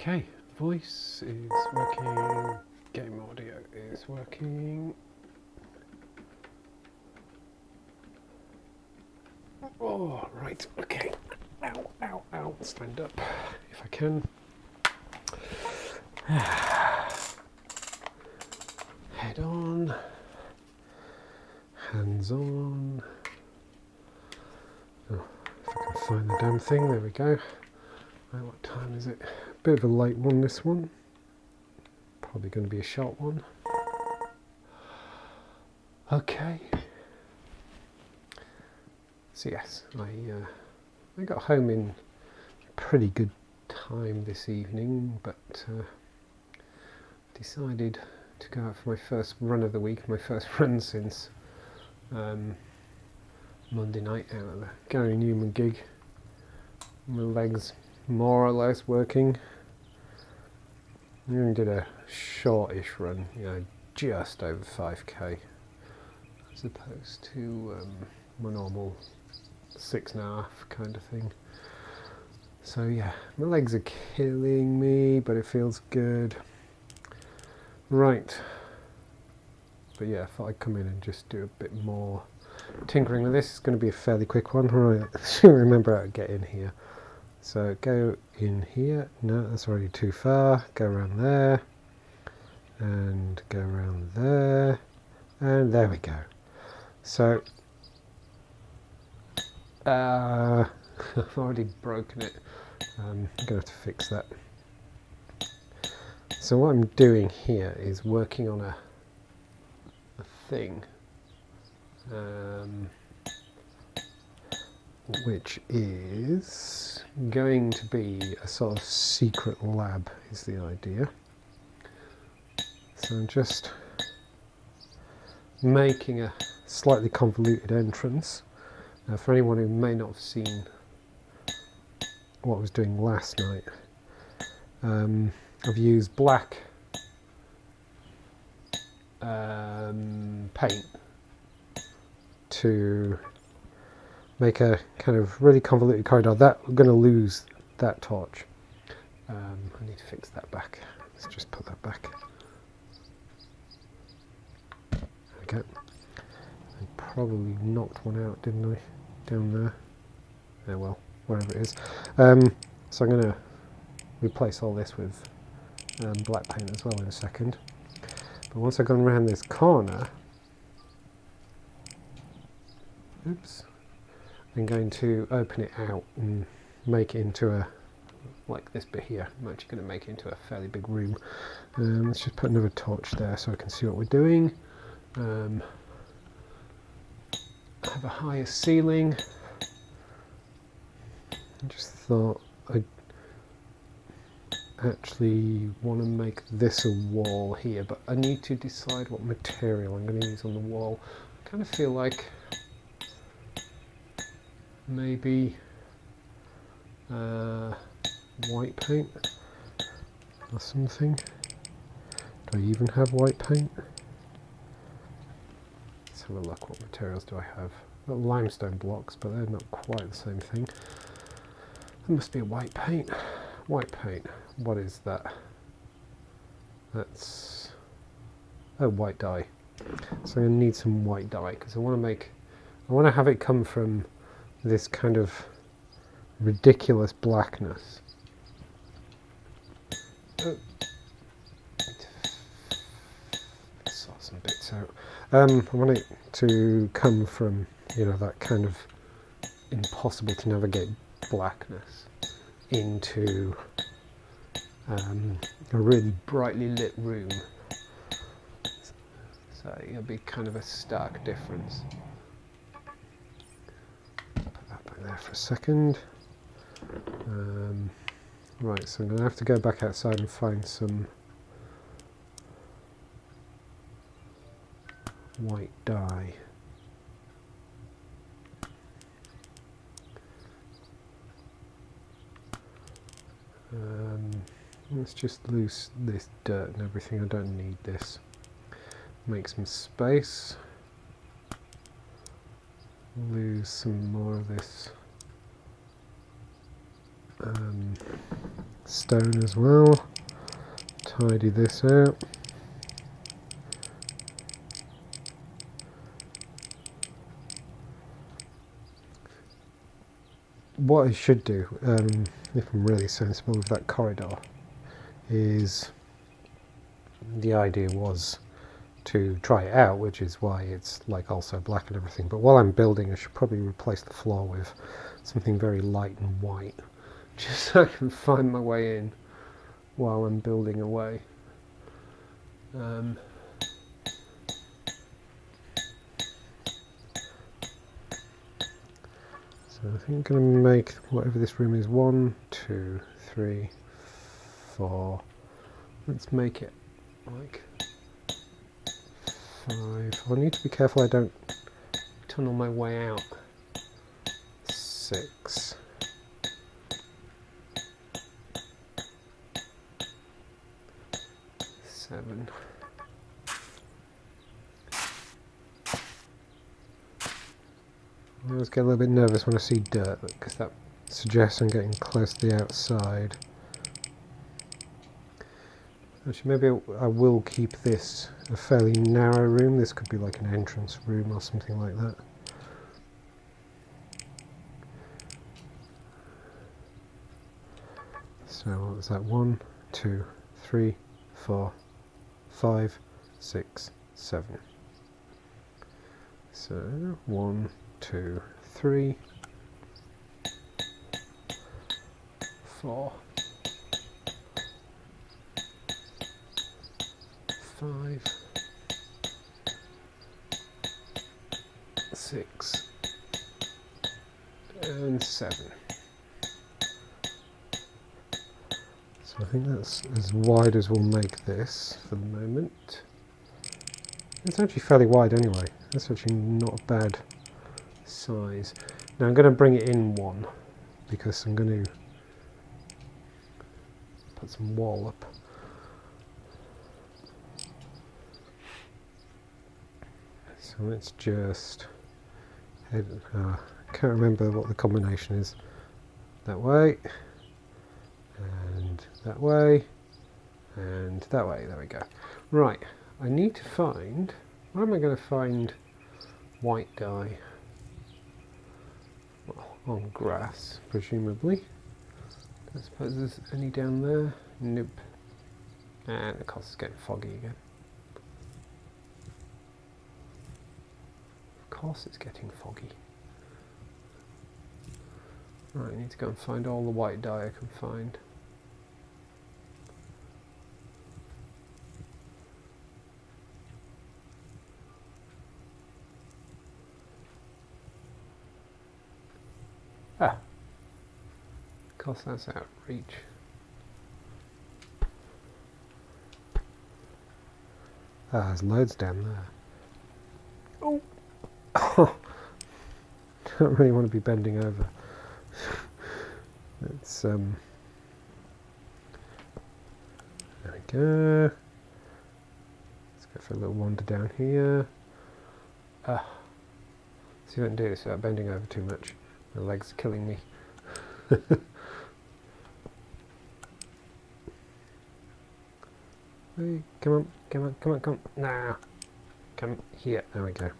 Okay, voice is working, game audio is working. Oh, right, okay. Ow, ow, ow. Stand up if I can. Head on. Hands on. Oh, if I can find the damn thing, there we go. Right, what time is it? Bit of a late one, this one. Probably going to be a short one. Okay. So yes, I got home in pretty good time this evening, but decided to go out for my first run of the week, my first run since Monday night out of the Gary Newman gig. My legs more or less working. I only did a shortish run, just over 5k, as opposed to my normal 6.5 kind of thing. So yeah, my legs are killing me, but it feels good. Right. But yeah, I thought I'd come in and just do a bit more tinkering with this. It's going to be a fairly quick one. Right, remember how to get in here. So go in here. No, that's already too far. Go around there. And go around there. And there we go. So I've already broken it. I'm going to have to fix that. So what I'm doing here is working on a thing which is going to be a sort of secret lab is the idea. So I'm just making a slightly convoluted entrance. For anyone who may not have seen what I was doing last night, I've used black paint to make a kind of really convoluted corridor. That I'm going to lose that torch. I need to fix that back. Let's just put that back. There we go. I probably knocked one out, didn't I? Down there. Yeah, well, wherever it is. So I'm going to replace all this with black paint as well in a second. But once I've gone around this corner, oops, I'm going to open it out and make it into a, like this bit here, I'm actually going to make it into a fairly big room. Let's just put another torch there so I can see what we're doing. Have a higher ceiling. I just thought I'd actually want to make this a wall here, but I need to decide what material I'm going to use on the wall. I kind of feel like maybe white paint or something. Do I even have white paint? Let's have a look. What materials do I have? I've got limestone blocks, but they're not quite the same thing. There must be a white paint. White paint. What is that? That's white dye. So I'm going to need some white dye because I want to have it come from this kind of ridiculous blackness. Oh. Sort some bits out. I want it to come from, that kind of impossible to navigate blackness into a really brightly lit room. So it'll be kind of a stark difference. Put that back there for a second. Right, so I'm going to have to go back outside and find some white dye. Let's just lose this dirt and everything. I don't need this. Make some space. Lose some more of this stone as well. Tidy this out. What I should do, if I'm really sensible with that corridor, is the idea was to try it out, which is why it's like also black and everything. But while I'm building, I should probably replace the floor with something very light and white, just so I can find my way in while I'm building away. So I think I'm going to make whatever this room is 1, 2, 3, 4. Let's make it like 5. I need to be careful I don't tunnel my way out. 6. 7. I always get a little bit nervous when I see dirt, because that suggests I'm getting close to the outside. Actually, maybe I will keep this a fairly narrow room. This could be like an entrance room or something like that. So what was that? 1, 2, 3, 4, 5, 6, 7. So 1, 2, 3, 4, 5, 6, and 7. So I think that's as wide as we'll make this for the moment. It's actually fairly wide anyway. That's actually not a bad size. Now I'm going to bring it in 1 because I'm going to put some wall up. So let's just head, I can't remember what the combination is. That way, and that way, and that way. There we go. Right, I need to find, where am I going to find white dye? Well, on grass, presumably. I suppose there's any down there? Nope. And of course it's getting foggy again. Of course it's getting foggy. Right, I need to go and find all the white dye I can find. Ah, of course that's out of reach. Ah, there's loads down there. Oh! Don't really want to be bending over. Let's there we go. Let's go for a little wander down here. Ah, see if I can do this without bending over too much. My legs are killing me. Hey, come on, come on, come on, come on. Nah. Come here. There we go.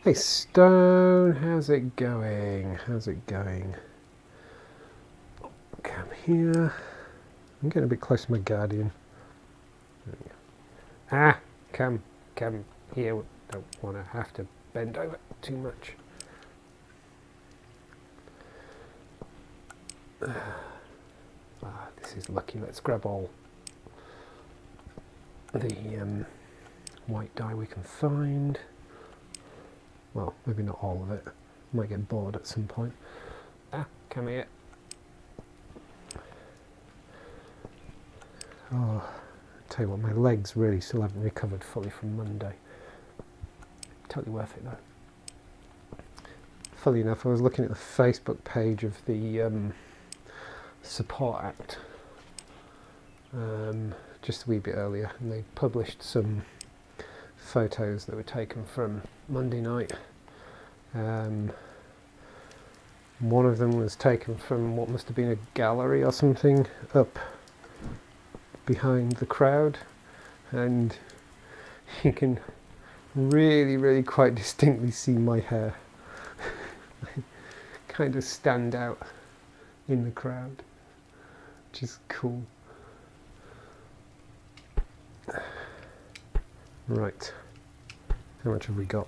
Hey, Stone, how's it going? How's it going? Come here. I'm getting a bit close to my guardian. There we go. Ah, come here. Don't want to have to bend over too much. Ah, this is lucky. Let's grab all the white dye we can find. Well, maybe not all of it. Might get bored at some point. Ah, come here. Oh, I tell you what, my legs really still haven't recovered fully from Monday. Totally worth it though. Funnily enough, I was looking at the Facebook page of the Support Act just a wee bit earlier, and they published some photos that were taken from Monday night, One of them was taken from what must have been a gallery or something up behind the crowd, and you can really quite distinctly see my hair kind of stand out in the crowd, which is cool. Right, how much have we got?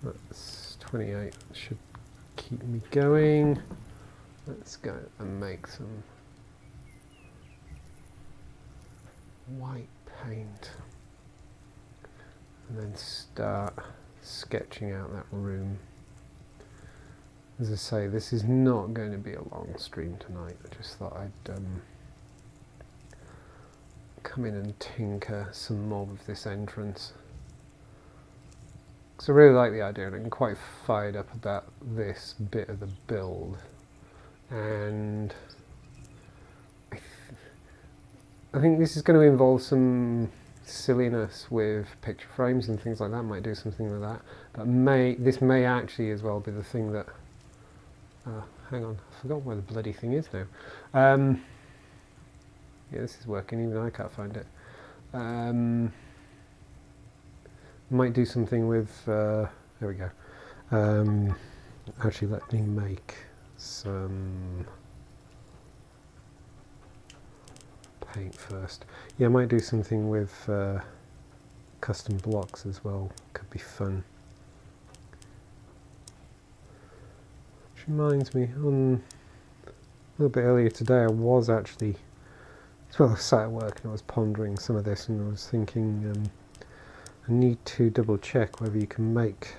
That's 28, that should keep me going. Let's go and make some white paint and then start sketching out that room. As I say, this is not going to be a long stream tonight. I just thought I'd come in and tinker some more with this entrance. So I really like the idea, and I'm quite fired up about this bit of the build. And I think this is going to involve some silliness with picture frames and things like that. Might do something with that. But this may actually as well be the thing that... hang on, I forgot where the bloody thing is now. Yeah, this is working, even I can't find it. Might do something with... there we go. Actually, let me make some paint first. Yeah, I might do something with custom blocks as well. Could be fun. Which reminds me, a little bit earlier today I was actually, I sat at work and I was pondering some of this, and I was thinking I need to double check whether you can make,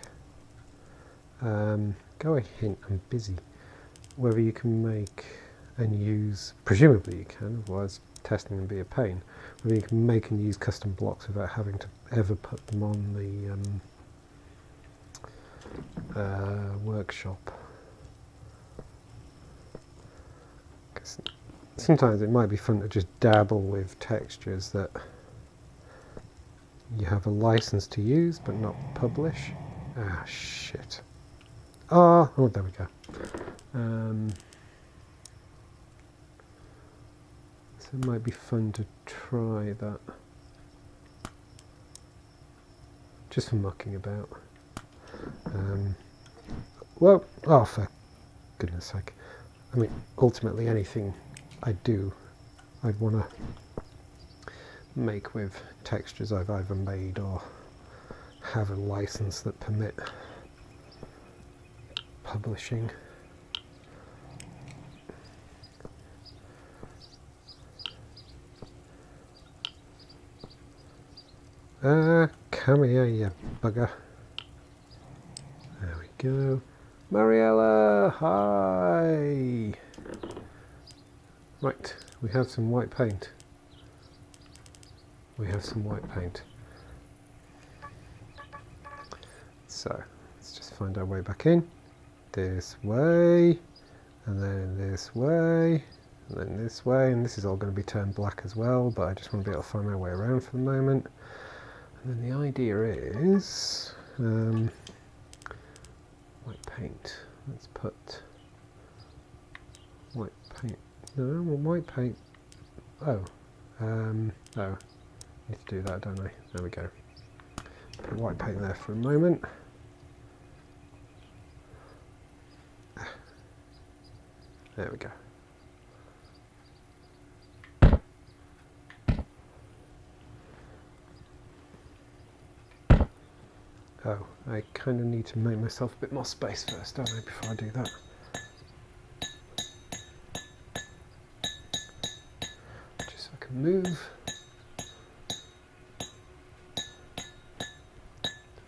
go a hint, I'm busy, whether you can make and use, presumably you can, otherwise testing would be a pain, whether you can make and use custom blocks without having to ever put them on the workshop. Because sometimes it might be fun to just dabble with textures that you have a license to use but not publish. Ah, shit. Oh, there we go. So it might be fun to try that. Just for mucking about. Well, oh, for goodness sake. I mean, ultimately anything I do, I'd want to make with textures I've either made or have a license that permit publishing. Come here, you bugger. There we go. Mariella, hi! Right, we have some white paint. We have some white paint. So, let's just find our way back in. This way, and then this way, and then this way, and this is all going to be turned black as well, but I just want to be able to find my way around for the moment. And then the idea is white paint. Let's put white paint. No, I want white paint. Oh, oh, need to do that, don't I? There we go. Put white paint there for a moment. There we go. Oh, I kind of need to make myself a bit more space first, don't I, before I do that. Just so I can move.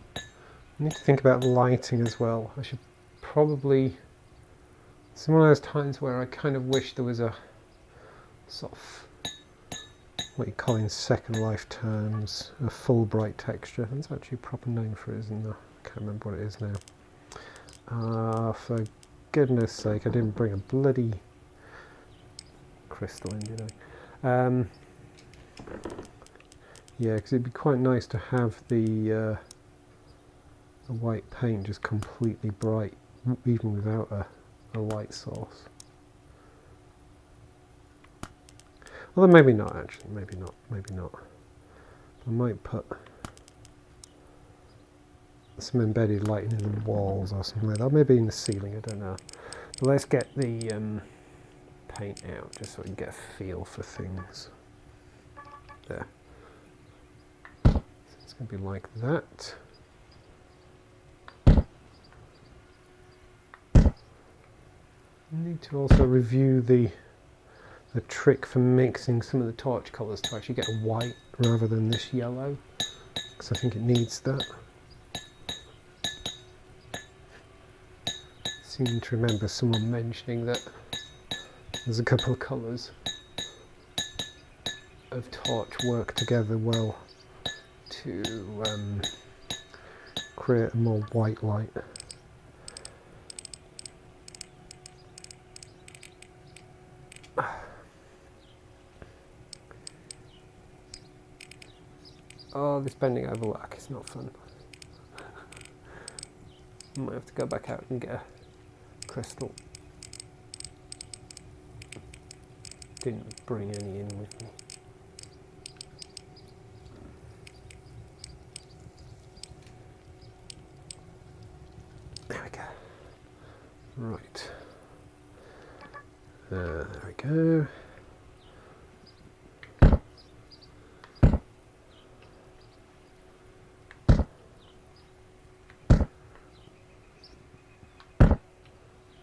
I need to think about lighting as well. I should probably... It's one of those times where I kind of wish there was a sort of, what you call in Second Life terms, a Fulbright texture. That's actually a proper name for it, isn't there? I can't remember what it is now. For goodness sake, I didn't bring a bloody crystal in, did I? Yeah, because it'd be quite nice to have the the white paint just completely bright, even without a light source. Although maybe not actually, maybe not. I might put some embedded lighting in the walls or something like that, maybe in the ceiling, I don't know. But let's get the paint out just so we can get a feel for things. There. So it's going to be like that. I need to also review the trick for mixing some of the torch colours to actually get a white rather than this yellow, because I think it needs that. I seem to remember someone mentioning that there's a couple of colours of torch work together well to create a more white light. Oh, this bending over lack is not fun. I might have to go back out and get a crystal. Didn't bring any in with me. There we go. Right. There we go.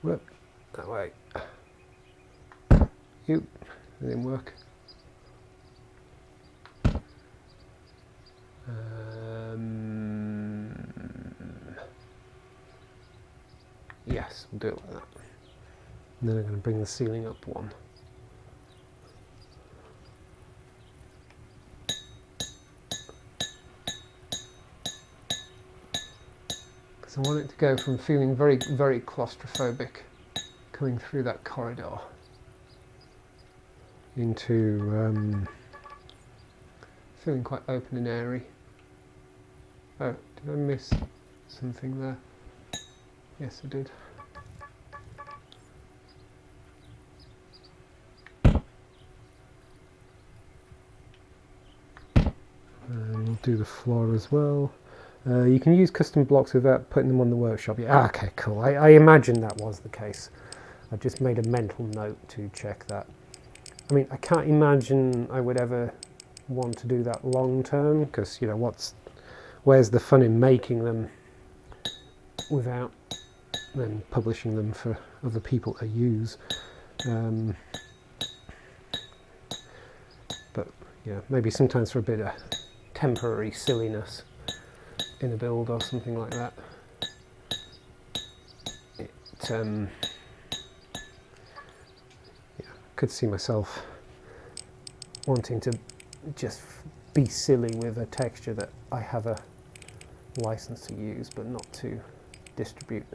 Whoop, that way. It didn't work. Yes, we'll do it like that. And then I'm going to bring the ceiling up one. Because I want it to go from feeling very, very claustrophobic coming through that corridor into feeling quite open and airy. Oh, did I miss something there? Yes, I did. And we'll do the floor as well. You can use custom blocks without putting them on the workshop. Yeah, okay, cool. I imagined that was the case. I just made a mental note to check that. I mean, I can't imagine I would ever want to do that long term, because, you know, where's the fun in making them without then publishing them for other people to use? But yeah, maybe sometimes for a bit of temporary silliness in a build or something like that. Yeah, could see myself wanting to just be silly with a texture that I have a license to use but not to distribute.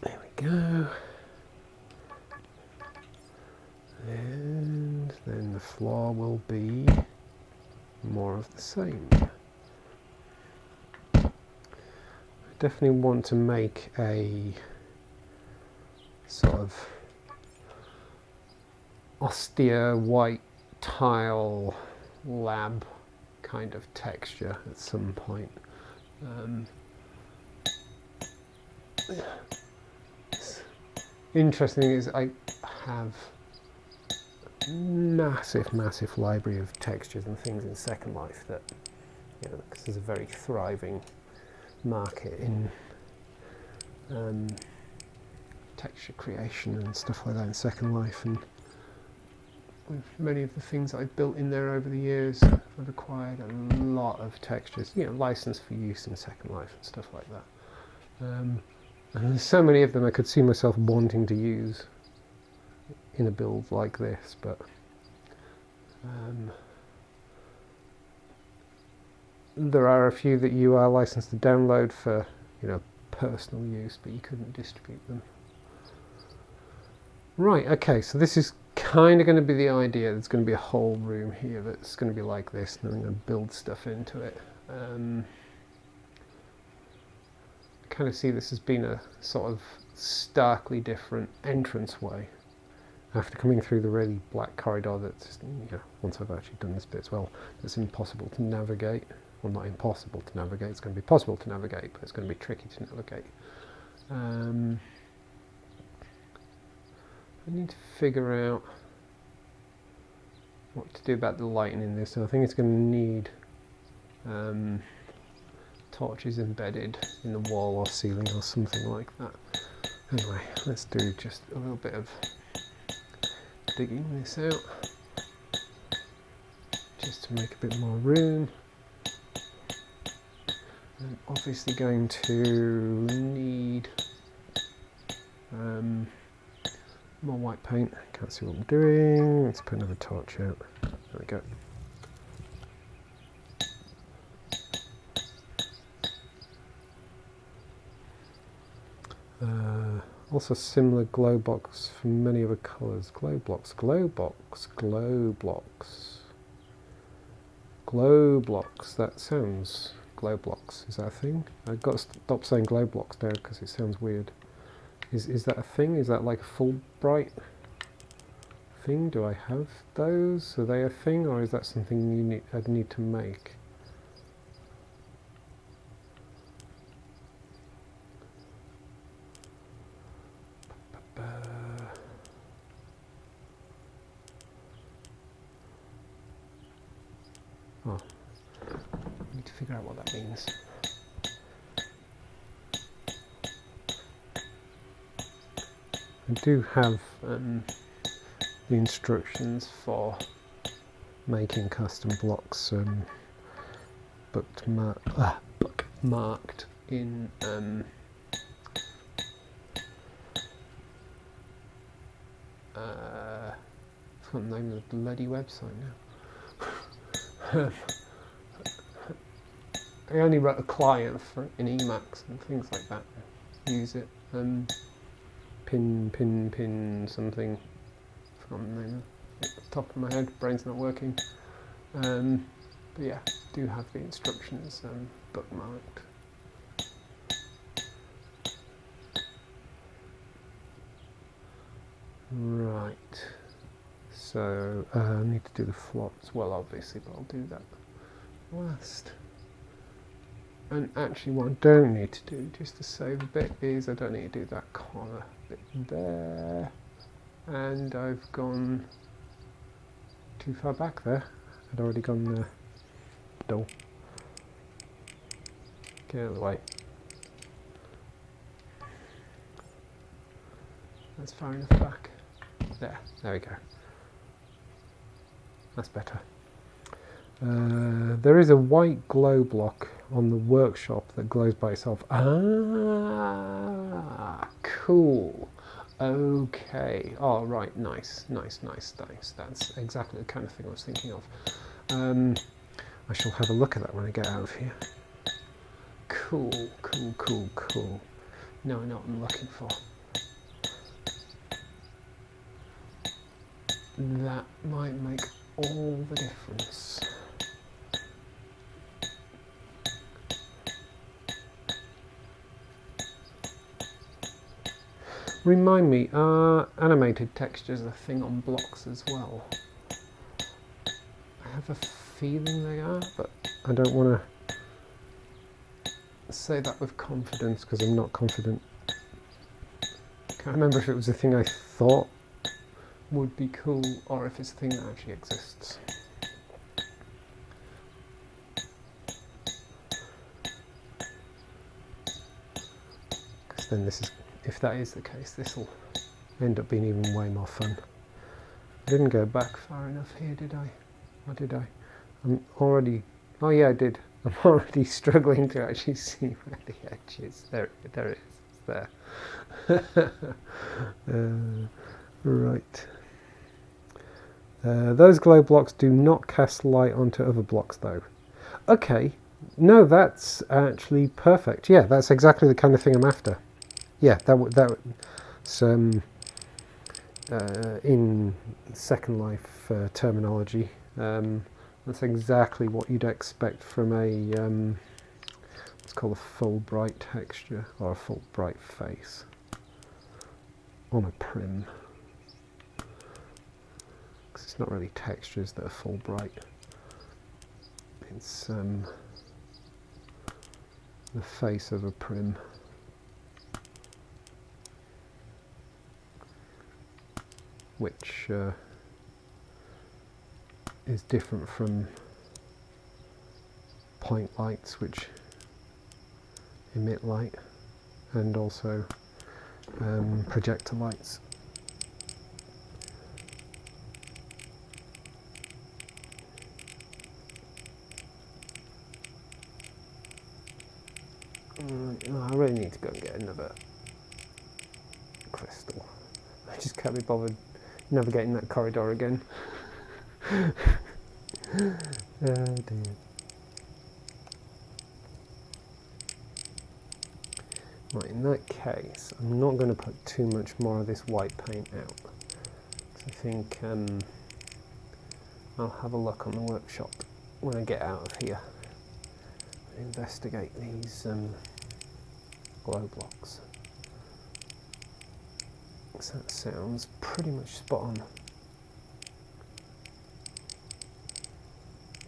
There we go. And then the floor will be more of the same. I definitely want to make a sort of austere white tile lab kind of texture at some point. Interesting is I have massive library of textures and things in Second Life that, you know, because there's a very thriving market in texture creation and stuff like that in Second Life, and with many of the things I've built in there over the years, I've acquired a lot of textures, you know, licensed for use in Second Life and stuff like that. And there's so many of them I could see myself wanting to use in a build like this, but there are a few that you are licensed to download for, you know, personal use, but you couldn't distribute them. Right, okay, so this is kind of going to be the idea. There's going to be a whole room here that's going to be like this, and I'm going to build stuff into it. I kind of see this as being a sort of starkly different entranceway after coming through the really black corridor that's, once I've actually done this bit as well, that's impossible to navigate. Well, not impossible to navigate, it's going to be possible to navigate, but it's going to be tricky to navigate. I need to figure out what to do about the lighting in this. So I think it's going to need torches embedded in the wall or ceiling or something like that. Anyway, let's do just a little bit of digging this out, just to make a bit more room. I'm obviously going to need more white paint. Can't see what I'm doing. Let's put another torch out. There we go. Also similar glow box for many other colours. Glow blocks, glow box, glow blocks. Glow blocks, that sounds... Glow blocks, is that a thing? I've got to stop saying glow blocks now because it sounds weird. Is that a thing? Is that like a Fulbright thing? Do I have those? Are they a thing, or is that something I'd need to make? Oh, I need to figure out what that means. I do have the instructions for making custom blocks bookmarked in I've forgotten the name of the bloody website now. I only wrote a client for in Emacs and things like that. Use it. Pin something. Forgotten the name of it. At the top of my head, brain's not working. But yeah, do have the instructions bookmarked. Right. So I need to do the flop as well, obviously, but I'll do that last. And actually what I don't need to do, just to save a bit, is I don't need to do that corner bit there. And I've gone too far back there. I'd already gone there. Dull. Get out of the way. That's far enough back. There we go. That's better. There is a white glow block on the workshop that glows by itself. Ah, cool. Okay. Oh, right. Nice. That's exactly the kind of thing I was thinking of. I shall have a look at that when I get out of here. Cool. Now I know what I'm looking for. That might make all the difference. Remind me, are animated textures a thing on blocks as well? I have a feeling they are, but I don't want to say that with confidence because I'm not confident. Can't remember if it was a thing I thought would be cool or if it's a thing that actually exists. Because then this is, if that is the case, this will end up being even way more fun. I didn't go back far enough here, did I? Or did I? I'm already, oh yeah I did. I'm already struggling to actually see where the edge is. There it is, it's there. Right. Those glow blocks do not cast light onto other blocks though. Okay, no, that's actually perfect. Yeah, that's exactly the kind of thing I'm after. Yeah, in Second Life terminology. That's exactly what you'd expect from a what's called a full bright texture, or a full bright face on a prim. Because it's not really textures that are full bright. It's the face of a prim. Which is different from point lights, which emit light, and also projector lights. I really need to go and get another crystal. I just can't be bothered navigating that corridor again. Oh dear. Right, in that case, I'm not going to put too much more of this white paint out. I think I'll have a look on the workshop when I get out of here and investigate these glow blocks. So that sounds pretty much spot on.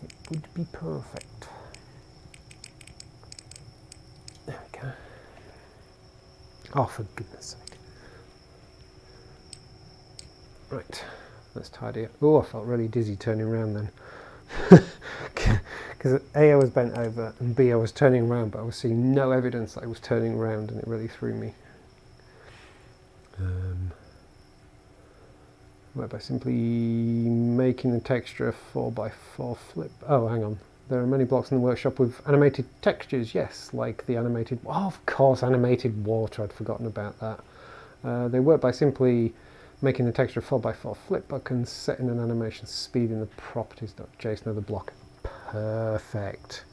It would be perfect. There we go. Oh, for goodness sake. Right, let's tidy up. Oh, I felt really dizzy turning around then. Because A, I was bent over, and B, I was turning around, but I was seeing no evidence that I was turning around, and it really threw me. By simply making the texture a 4x4 flip. Oh, hang on. There are many blocks in the workshop with animated textures, yes, like the animated... Oh, of course, animated water. I'd forgotten about that. They work by simply making the texture a 4x4 flip book and setting an animation speed in the properties.json of the block. Perfect.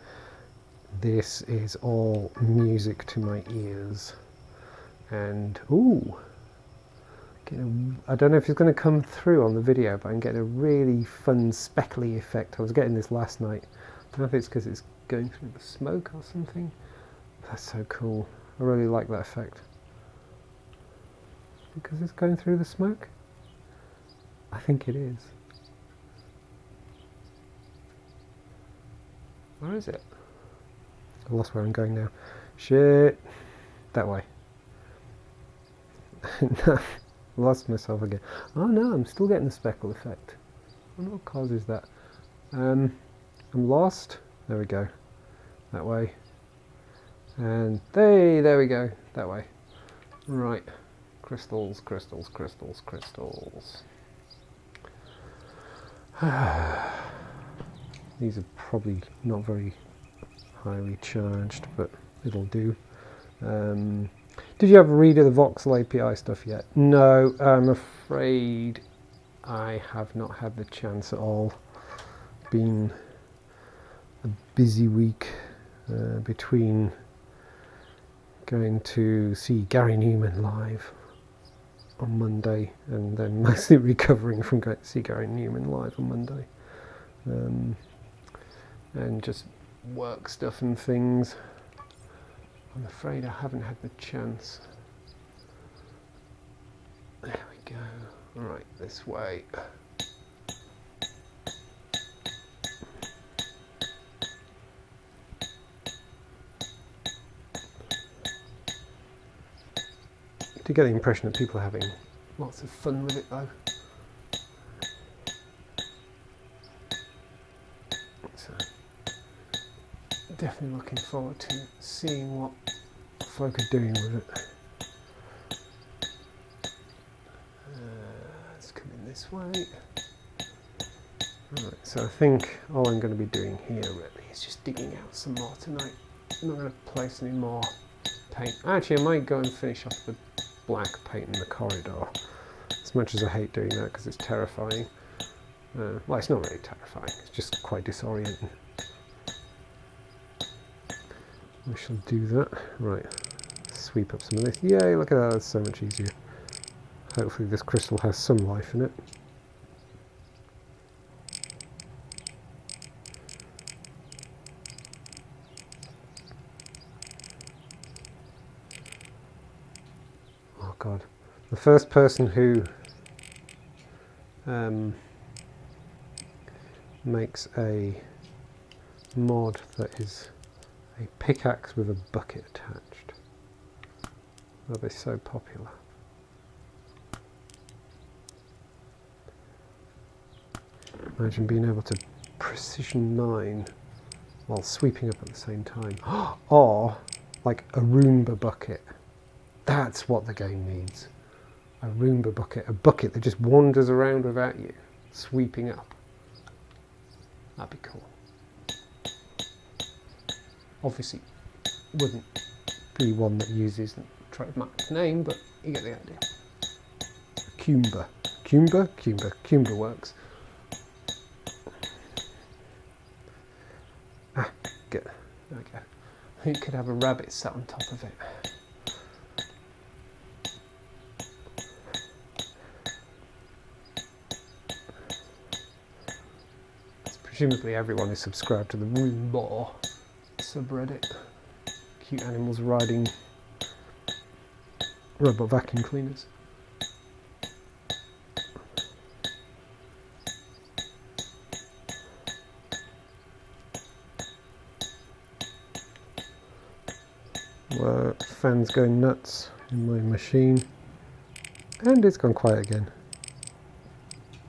This is all music to my ears. And, ooh. I don't know if it's going to come through on the video, but I'm getting a really fun speckly effect. I was getting this last night. I don't know if it's because it's going through the smoke or something. That's so cool. I really like that effect. Because it's going through the smoke? I think it is. Where is it? I lost where I'm going now. Shit. That way. No. Lost myself again. Oh no, I'm still getting the speckle effect. I don't know what causes that. I'm lost. There we go. That way. And there we go. That way. Right. Crystals, crystals, crystals, crystals. These are probably not very highly charged, but it'll do. Did you ever read of the voxel API stuff yet? No, I'm afraid I have not had the chance at all. Been a busy week between going to see Gary Newman live on Monday and then mostly recovering from going to see Gary Newman live on Monday. And just work stuff and things. I'm afraid I haven't had the chance. There we go. Right, this way. I do get the impression that people are having lots of fun with it though. So, definitely looking forward to seeing what folk are doing with it. Let's come in this way. Right, so I think all I'm going to be doing here really is just digging out some more tonight. I'm not going to place any more paint. Actually, I might go and finish off the black paint in the corridor. As much as I hate doing that because it's terrifying. Well, it's not really terrifying, it's just quite disorienting. We shall do that. Right, sweep up some of this. Yay, look at that, that's so much easier. Hopefully this crystal has some life in it. Oh god. The first person who makes a mod that is a pickaxe with a bucket attached. They'll be so popular. Imagine being able to precision mine while sweeping up at the same time. Or like a Roomba bucket. That's what the game needs. A Roomba bucket. A bucket that just wanders around without you, sweeping up. That'd be cool. Obviously, wouldn't be one that uses the trademark name, but you get the idea. Cumba. Cumba? Cumba. Cumba works. Ah, good. There we go. You could have a rabbit sat on top of it. Presumably everyone is subscribed to the Roomba subreddit. Cute animals riding robot vacuum cleaners. Fans going nuts in my machine, and it's gone quiet again.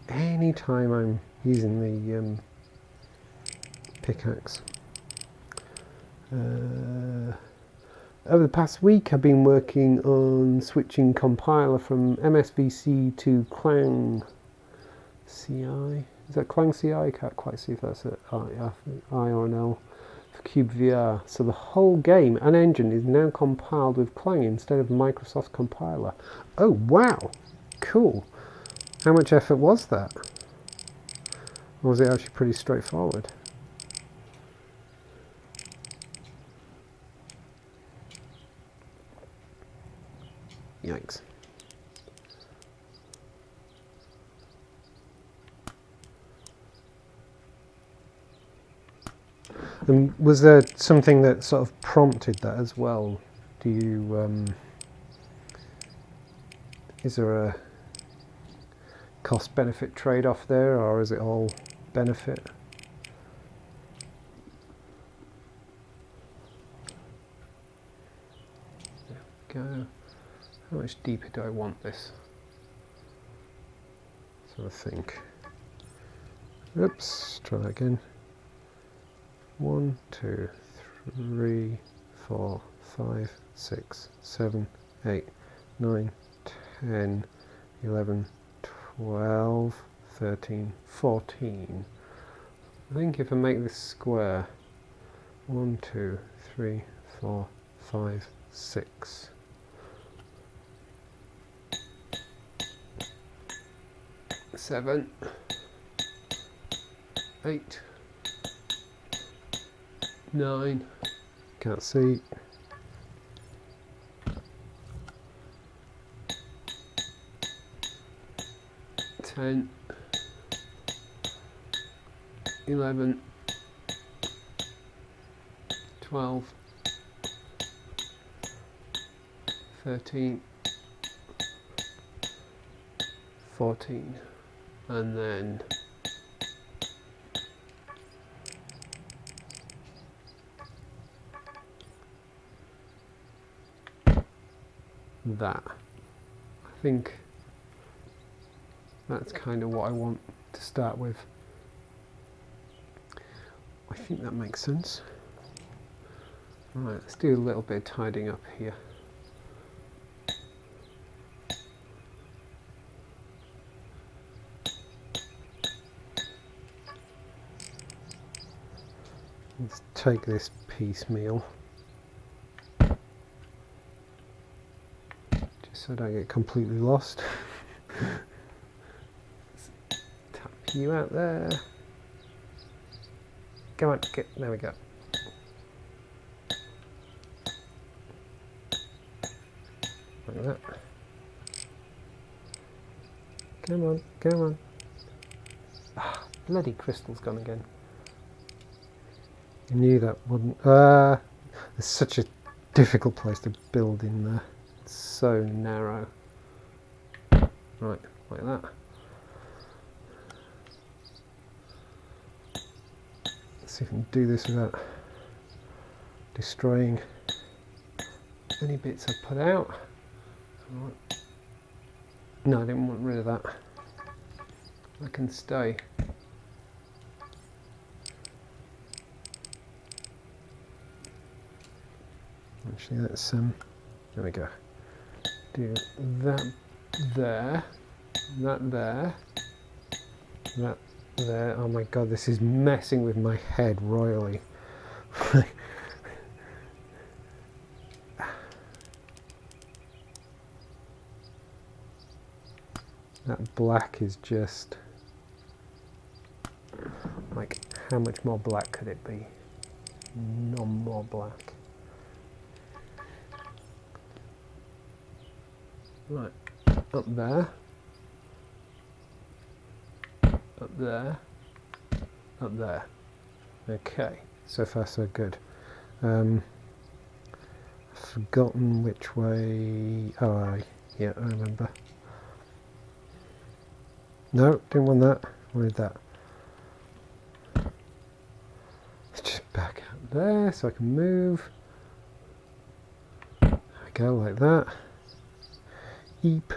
Anytime I'm using the pickaxe. Over the past week I've been working on switching compiler from MSVC to Clang CI. Is that Clang CI? I can't quite see if that's an I or an L. For cyubeVR. So the whole game and engine is now compiled with Clang instead of Microsoft compiler. Oh wow! Cool. How much effort was that? Or was it actually pretty straightforward? Yikes. And was there something that sort of prompted that as well? Do you, is there a cost-benefit trade-off there, or is it all benefit? There we go. How much deeper do I want this? So I think. Oops, try that again. 1, 2, 3, 4, 5, 6, 7, 8, 9, 10, 11, 12, 13, 14. I think if I make this square 1, 2, 3, 4, 5, 6. 7, 8, 9, can't see, 10, 11, 12, 13, 14, and then that. I think that's kind of what I want to start with. I think that makes sense. Right, let's do a little bit of tidying up here. Let's take this piecemeal, just so I don't get completely lost. Tap you out there. Come on, get, there we go. Like that. Come on, come on. Ah, bloody crystal's gone again. I knew that wouldn't... it's such a difficult place to build in there. It's so narrow. Right, like that. Let's see if we can do this without destroying any bits I put out. Right. No, I didn't want rid of that. That can stay. Actually, that's there we go. Do that there, that there, that there. Oh my god, this is messing with my head royally. That black is just like, how much more black could it be? None more black. Right, up there, up there, up there. Okay, so far so good. I've forgotten which way. Oh, yeah, I remember. No, didn't want that. Wanted that. Let's just back out there so I can move. There we go, like that. Eep.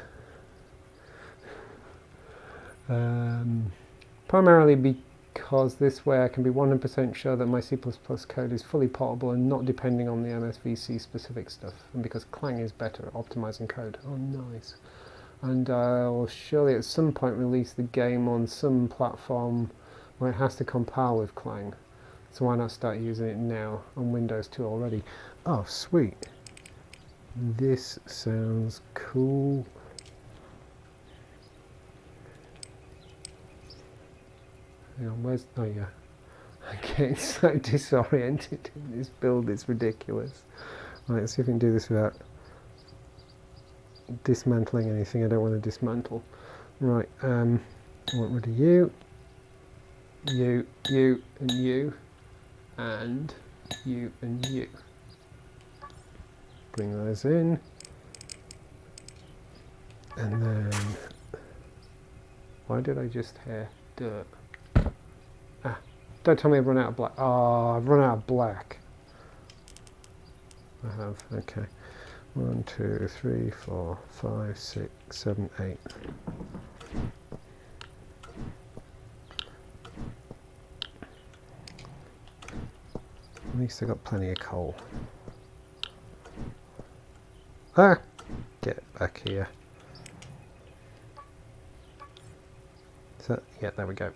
Primarily because this way I can be 100% sure that my C++ code is fully portable and not depending on the MSVC specific stuff, and because Clang is better at optimizing code. Oh, nice. And I'll surely at some point release the game on some platform where it has to compile with Clang. So why not start using it now on Windows 2 already? Oh, sweet. This sounds cool. Hang on, where's... Oh yeah. I'm getting so disoriented in this build, it's ridiculous. Right, let's see if we can do this without dismantling anything I don't want to dismantle. Right, I want rid of you, and you, and you, and you, and you. Bring those in, and then, why did I just hear dirt? Ah, don't tell me I've run out of black. Oh, I've run out of black. I have, okay. 1, 2, 3, 4, 5, 6, 7, 8. At least I got plenty of coal. Ah! Get back here. So, yeah, there we go.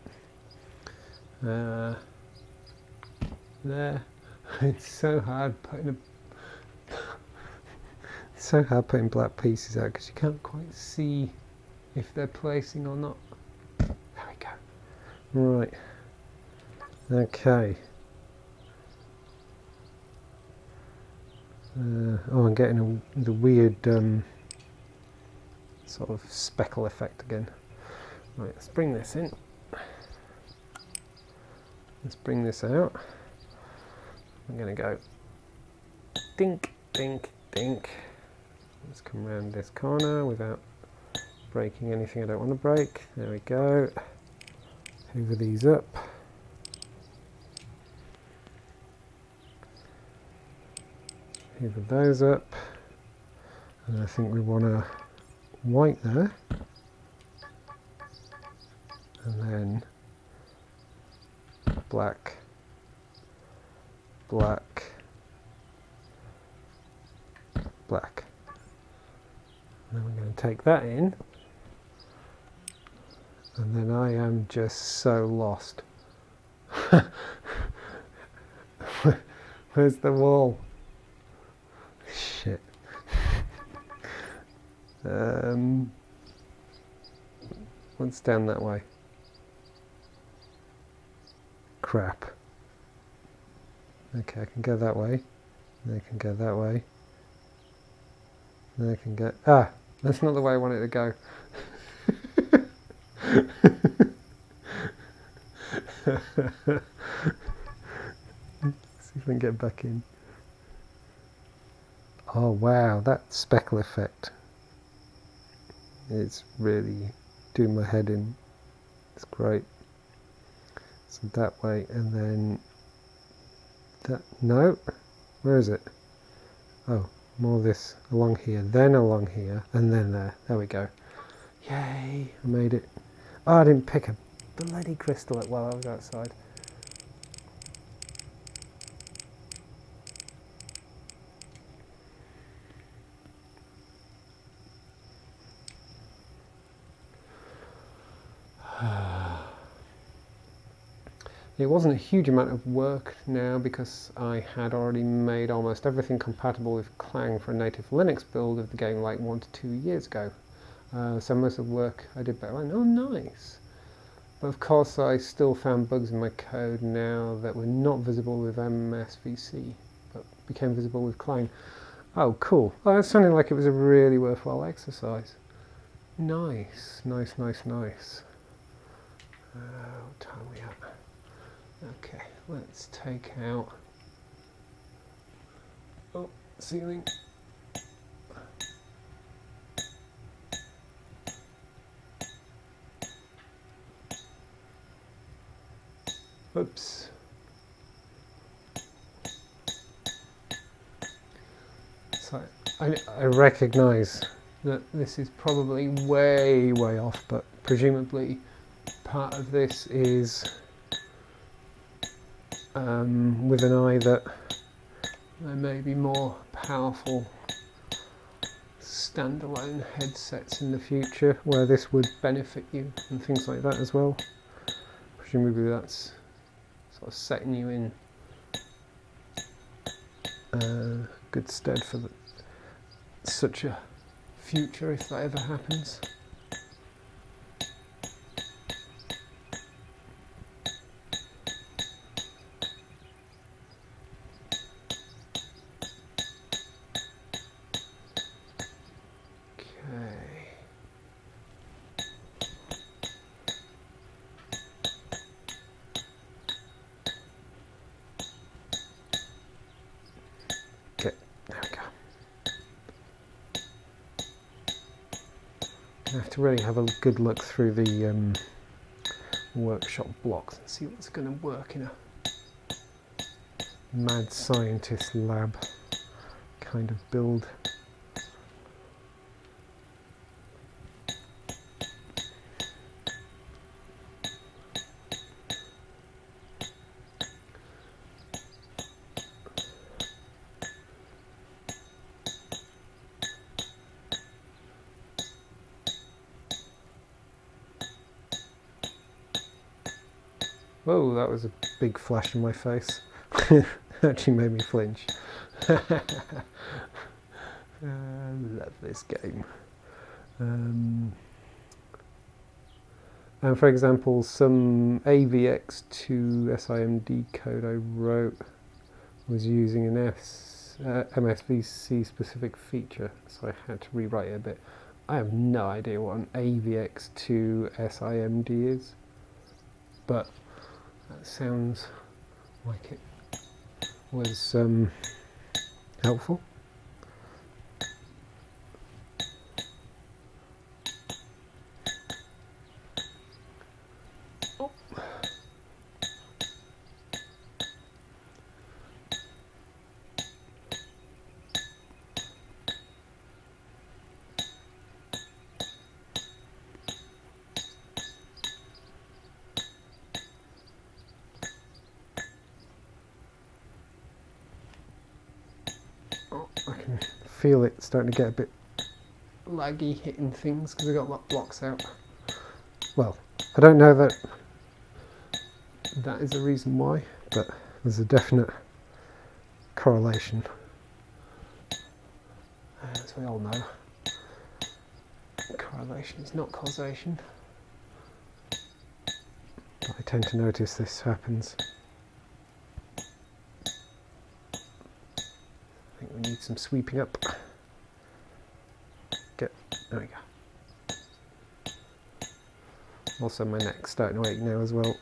There. It's so hard putting black pieces out because you can't quite see if they're placing or not. There we go. Right. Okay. Oh, I'm getting the weird sort of speckle effect again. Right, let's bring this in. Let's bring this out. I'm going to go dink, dink, dink. Let's come around this corner without breaking anything I don't want to break. There we go. Hoover these up. Hoover those up. And I think we want a white there. And then black, black, black. And then we're going to take that in, and then I am just so lost. Where's the wall? Shit. What's down that way? Crap. Okay, I can go that way. I can go that way. I can go... Ah! That's not the way I want it to go. See if I can get back in. Oh wow, that speckle effect. It's really doing my head in. It's great. So that way, and then that, no, where is it? Oh, more of this along here, then along here, and then there. There we go. Yay, I made it. Oh, I didn't pick a bloody crystal while I was outside. It wasn't a huge amount of work now because I had already made almost everything compatible with Clang for a native Linux build of the game like 1 to 2 years ago. So most of the work I did better. Oh, nice! But of course I still found bugs in my code now that were not visible with MSVC, but became visible with Clang. Oh, cool. Oh, that sounded like it was a really worthwhile exercise. Nice, nice, nice, nice. What time are we at? Okay, let's take out, oh, ceiling. Oops. So I recognize that this is probably way off, but presumably part of this is with an eye that there may be more powerful standalone headsets in the future where this would benefit you and things like that as well. Presumably that's sort of setting you in good stead for such a future if that ever happens. Okay, there we go. I have to really have a good look through the workshop blocks and see what's going to work in a mad scientist lab kind of build. Whoa, that was a big flash in my face. Actually made me flinch. I love this game. And for example, some AVX2 SIMD code I wrote was using an MSVC specific feature, so I had to rewrite it a bit. I have no idea what an AVX2 SIMD is, but that sounds like it was helpful. Oh. I can feel it starting to get a bit laggy hitting things because I got blocks out. Well, I don't know that that is the reason why, but there's a definite correlation. As we all know, correlation is not causation. But I tend to notice this happens. I think we need some sweeping up. There we go. Also my neck's starting to ache now as well.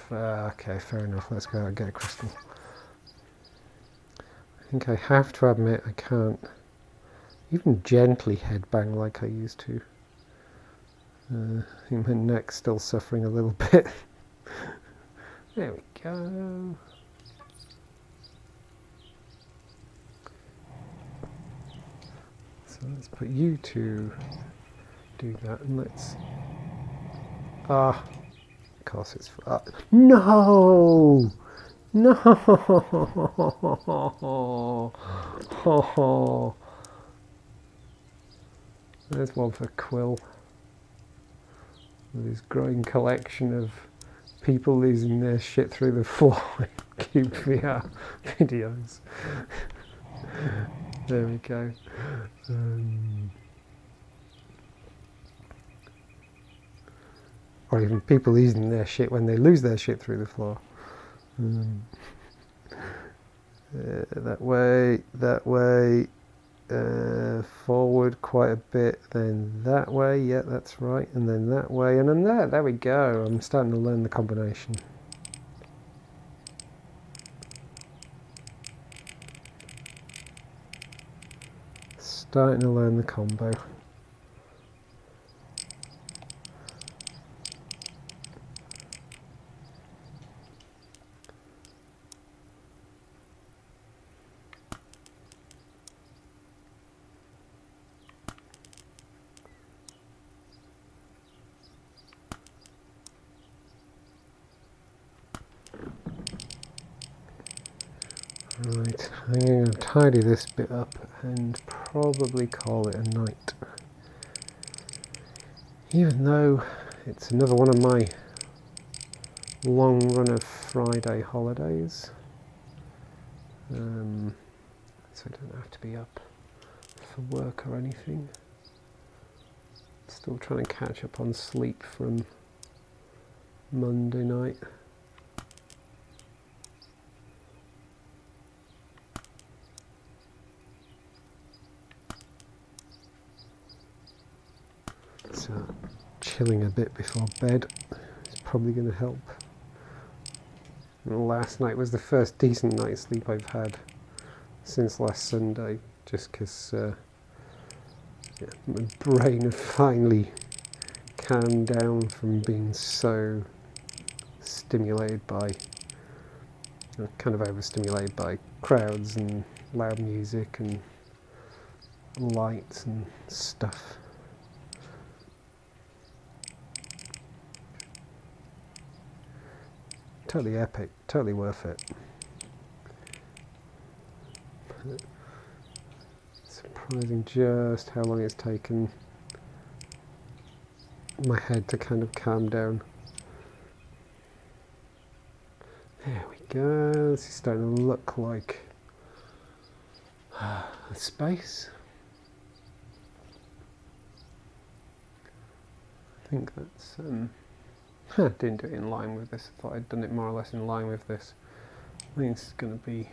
Okay, fair enough, let's go out and get a crystal. I think I have to admit I can't even gently headbang like I used to. I think my neck's still suffering a little bit. There we go. So let's put you to do that, and let's... of course it's... no! No! There's one for Quill. With his growing collection of people losing their shit through the floor in cyubeVR videos. There we go. Or even people losing their shit when they lose their shit through the floor. That way, forward quite a bit, then that way, yeah, that's right, and then that way, and then there we go. I'm starting to learn the combination. Starting to learn the combo. Right, I'm going to tidy this bit up and probably call it a night. Even though it's another one of my long run of Friday holidays. So I don't have to be up for work or anything. Still trying to catch up on sleep from Monday night. So chilling a bit before bed is probably going to help. And last night was the first decent night's sleep I've had since last Sunday, just because my brain had finally calmed down from being so stimulated by, kind of overstimulated by crowds and loud music and lights and stuff. Totally epic, totally worth it. Surprising just how long it's taken my head to kind of calm down. There we go, this is starting to look like a space. I think that's... didn't do it in line with this. I thought I'd done it more or less in line with this. I think it's going to be...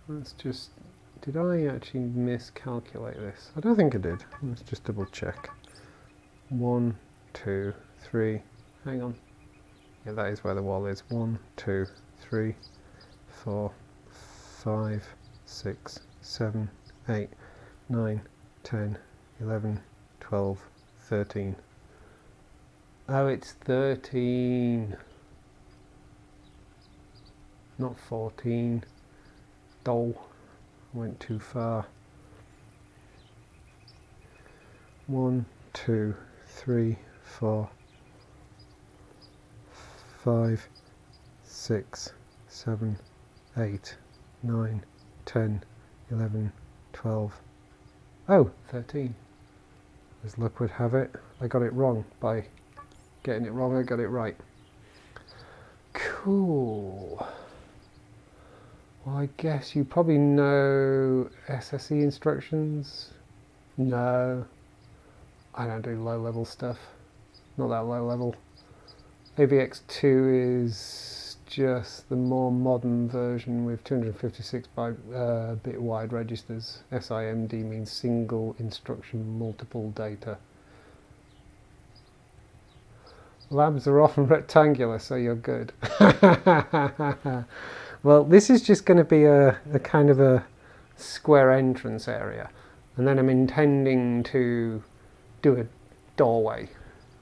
Let's just... Did I actually miscalculate this? I don't think I did. Let's just double check. 1, 2, 3... Hang on. Yeah, that is where the wall is. 1, 2, 3, 4, 5, 6, 7, 8, 9, 10, 11, 12, 13... Oh, it's 13, not 14. Dole, went too far. 1, 2, 3, 4, 5, 6, 7, 8, 9, 10, 11, 12. Oh, 13. As luck would have it, I got it wrong by getting it wrong. I got it right. Cool. Well, I guess you probably know SSE instructions. No, I don't do low level stuff. Not that low level. AVX2 is just the more modern version with 256 bit wide registers. SIMD means single instruction multiple data. Labs are often rectangular, so you're good. Well, this is just going to be a kind of a square entrance area, and then I'm intending to do a doorway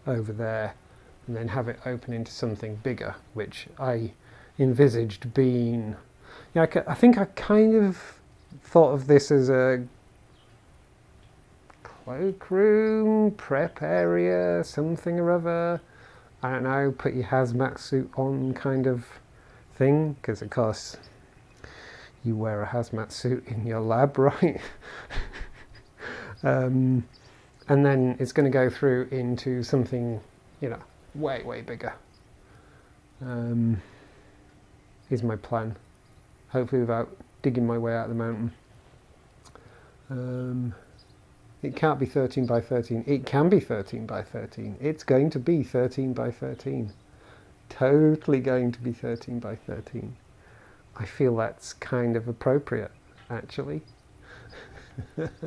over there and then have it open into something bigger, which I envisaged being, I think I kind of thought of this as a cloakroom, prep area, something or other. I don't know, put your hazmat suit on kind of thing, because of course you wear a hazmat suit in your lab, right? And then it's going to go through into something, way bigger. Is my plan. Hopefully without digging my way out of the mountain. It can't be 13 by 13. It can be 13 by 13. It's going to be 13 by 13. Totally going to be 13 by 13. I feel that's kind of appropriate, actually. That's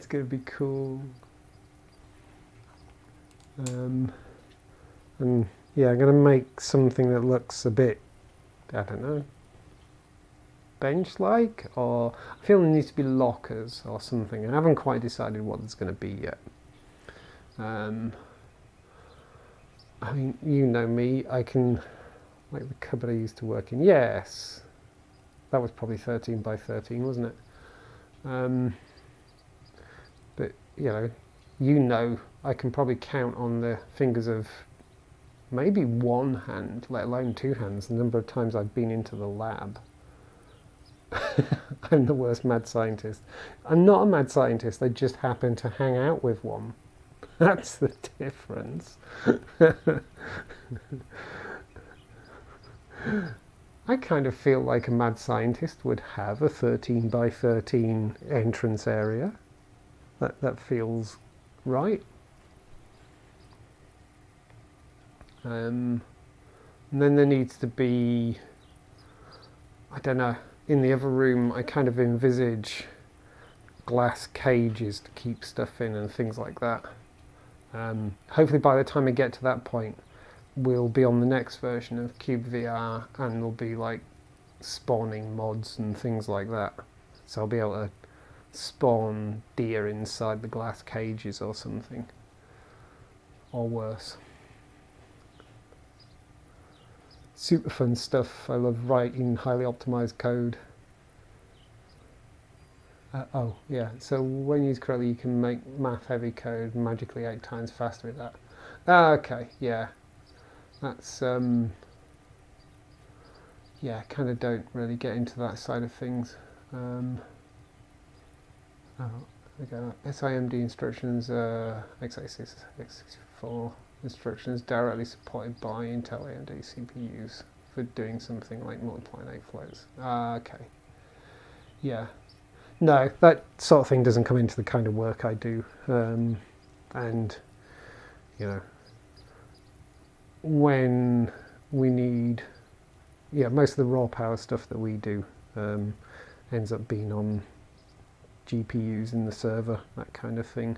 going to be cool. And yeah, I'm going to make something that looks a bit, I don't know, bench-like, or I feel there needs to be lockers or something. I haven't quite decided what it's going to be yet. I mean, you know me, I can, like the cupboard I used to work in, yes, that was probably 13 by 13, wasn't it? But, I can probably count on the fingers of maybe one hand, let alone two hands, the number of times I've been into the lab. I'm the worst mad scientist. I'm not a mad scientist, I just happen to hang out with one. That's the difference. I kind of feel like a mad scientist would have a 13 by 13 entrance area. That feels right. And then there needs to be, I don't know, in the other room I kind of envisage glass cages to keep stuff in and things like that. Hopefully by the time I get to that point we'll be on the next version of cyubeVR and there'll be like spawning mods and things like that. So I'll be able to spawn deer inside the glass cages or something. Or worse. Super fun stuff. I love writing highly optimized code. Oh yeah, so when used correctly you can make math heavy code magically 8 times faster with that. Okay, yeah. That's yeah, kind of don't really get into that side of things. Okay, SIMD instructions, x86, x64 instructions directly supported by Intel AMD CPUs for doing something like multiplying 8 floats. Okay. Yeah. No, that sort of thing doesn't come into the kind of work I do. And, when we need, most of the raw power stuff that we do ends up being on GPUs in the server, that kind of thing.